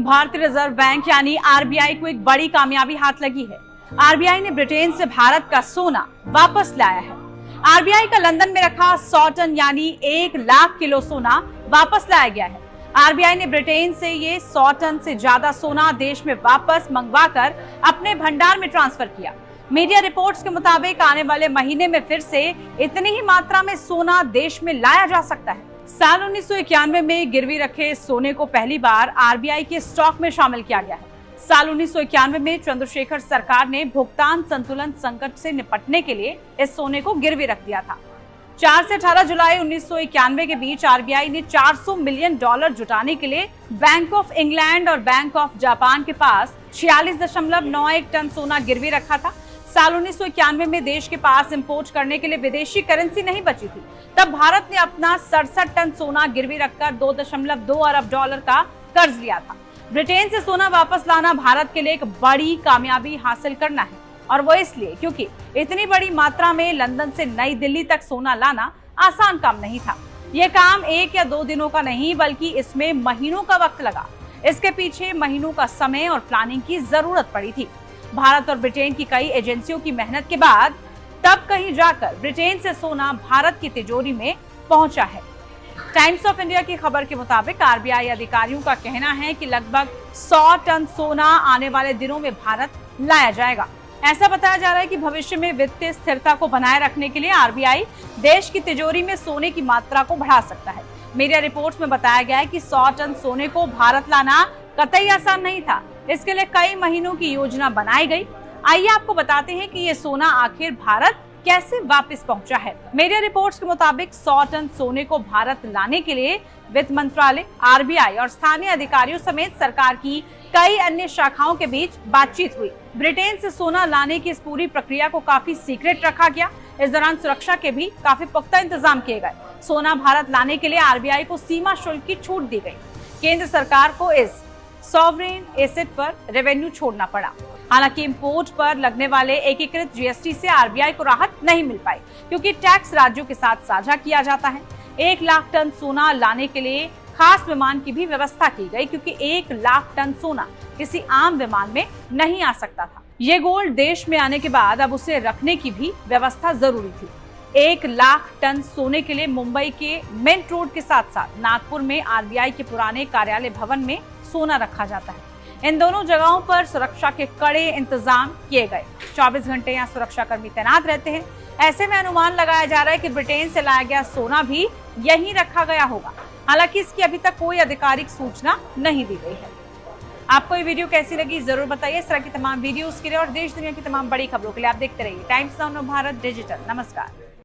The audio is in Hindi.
भारतीय रिजर्व बैंक यानी आरबीआई को एक बड़ी कामयाबी हाथ लगी है। आरबीआई ने ब्रिटेन से भारत का सोना वापस लाया है। आरबीआई का लंदन में रखा 100 टन यानी 1 लाख किलो सोना वापस लाया गया है। आरबीआई ने ब्रिटेन से ये 100 टन से ज्यादा सोना देश में वापस मंगवाकर अपने भंडार में ट्रांसफर किया। मीडिया रिपोर्ट्स के मुताबिक आने वाले महीने में फिर से इतनी ही मात्रा में सोना देश में लाया जा सकता है। साल 1991 में गिरवी रखे सोने को पहली बार आरबीआई के स्टॉक में शामिल किया गया है। साल 1991 में चंद्रशेखर सरकार ने भुगतान संतुलन संकट से निपटने के लिए इस सोने को गिरवी रख दिया था। 4 से 18 जुलाई 1991 के बीच आरबीआई ने $400 मिलियन जुटाने के लिए बैंक ऑफ इंग्लैंड और बैंक ऑफ जापान के पास 46.91 टन सोना गिरवी रखा था। साल 1991 में देश के पास इंपोर्ट करने के लिए विदेशी करेंसी नहीं बची थी। तब भारत ने अपना 67 टन सोना गिरवी रखकर $2.2 अरब का कर्ज लिया था। ब्रिटेन से सोना वापस लाना भारत के लिए एक बड़ी कामयाबी हासिल करना है, और वो इसलिए क्योंकि इतनी बड़ी मात्रा में लंदन से नई दिल्ली तक सोना लाना आसान काम नहीं था। ये काम 1 या 2 दिनों का नहीं, बल्कि इसमें महीनों का वक्त लगा। इसके पीछे महीनों का समय और प्लानिंग की जरूरत पड़ी थी। भारत और ब्रिटेन की कई एजेंसियों की मेहनत के बाद तब कहीं जाकर ब्रिटेन से सोना भारत की तिजोरी में पहुंचा है। टाइम्स ऑफ इंडिया की खबर के मुताबिक आरबीआई अधिकारियों का कहना है कि लगभग 100 टन सोना आने वाले दिनों में भारत लाया जाएगा। ऐसा बताया जा रहा है कि भविष्य में वित्तीय स्थिरता को बनाए रखने के लिए आरबीआई देश की तिजोरी में सोने की मात्रा को बढ़ा सकता है। मीडिया रिपोर्ट्स में बताया गया है कि 100 टन सोने को भारत लाना कतई आसान नहीं था। इसके लिए कई महीनों की योजना बनाई गई। आइए आपको बताते हैं कि ये सोना आखिर भारत कैसे वापस पहुंचा है। मीडिया रिपोर्ट्स के मुताबिक 100 टन सोने को भारत लाने के लिए वित्त मंत्रालय, आरबीआई और स्थानीय अधिकारियों समेत सरकार की कई अन्य शाखाओं के बीच बातचीत हुई। ब्रिटेन से सोना लाने की इस पूरी प्रक्रिया को काफी सीक्रेट रखा गया। इस दौरान सुरक्षा के भी काफी पुख्ता इंतजाम किए गए। सोना भारत लाने के लिए आरबीआई को सीमा शुल्क की छूट दी गई। केंद्र सरकार को इस सॉवरेन एसेट पर रेवेन्यू छोड़ना पड़ा। हालांकि इंपोर्ट पर लगने वाले एकीकृत जीएसटी से आरबीआई को राहत नहीं मिल पाई, क्योंकि टैक्स राज्यों के साथ साझा किया जाता है। 1 लाख टन सोना लाने के लिए खास विमान की भी व्यवस्था की गई, क्योंकि 1 लाख टन सोना किसी आम विमान में नहीं आ सकता था। ये गोल्ड देश में आने के बाद अब उसे रखने की भी व्यवस्था जरूरी थी। 1 लाख टन सोने के लिए मुंबई के मिंट रोड के साथ साथ नागपुर में आरबीआई के पुराने कार्यालय भवन में सोना रखा जाता है। इन दोनों जगहों पर सुरक्षा के कड़े इंतजाम किए गए। 24 घंटे यहाँ सुरक्षा कर्मी तैनात रहते हैं। ऐसे में अनुमान लगाया जा रहा है कि ब्रिटेन से लाया गया सोना भी यहीं रखा गया होगा। हालांकि इसकी अभी तक कोई आधिकारिक सूचना नहीं दी गई है। आपको ये वीडियो कैसी लगी जरूर बताइए। इस तरह की तमाम वीडियोस के लिए और देश दुनिया की तमाम बड़ी खबरों के लिए आप देखते रहिए टाइम्स नाउ भारत डिजिटल। नमस्कार।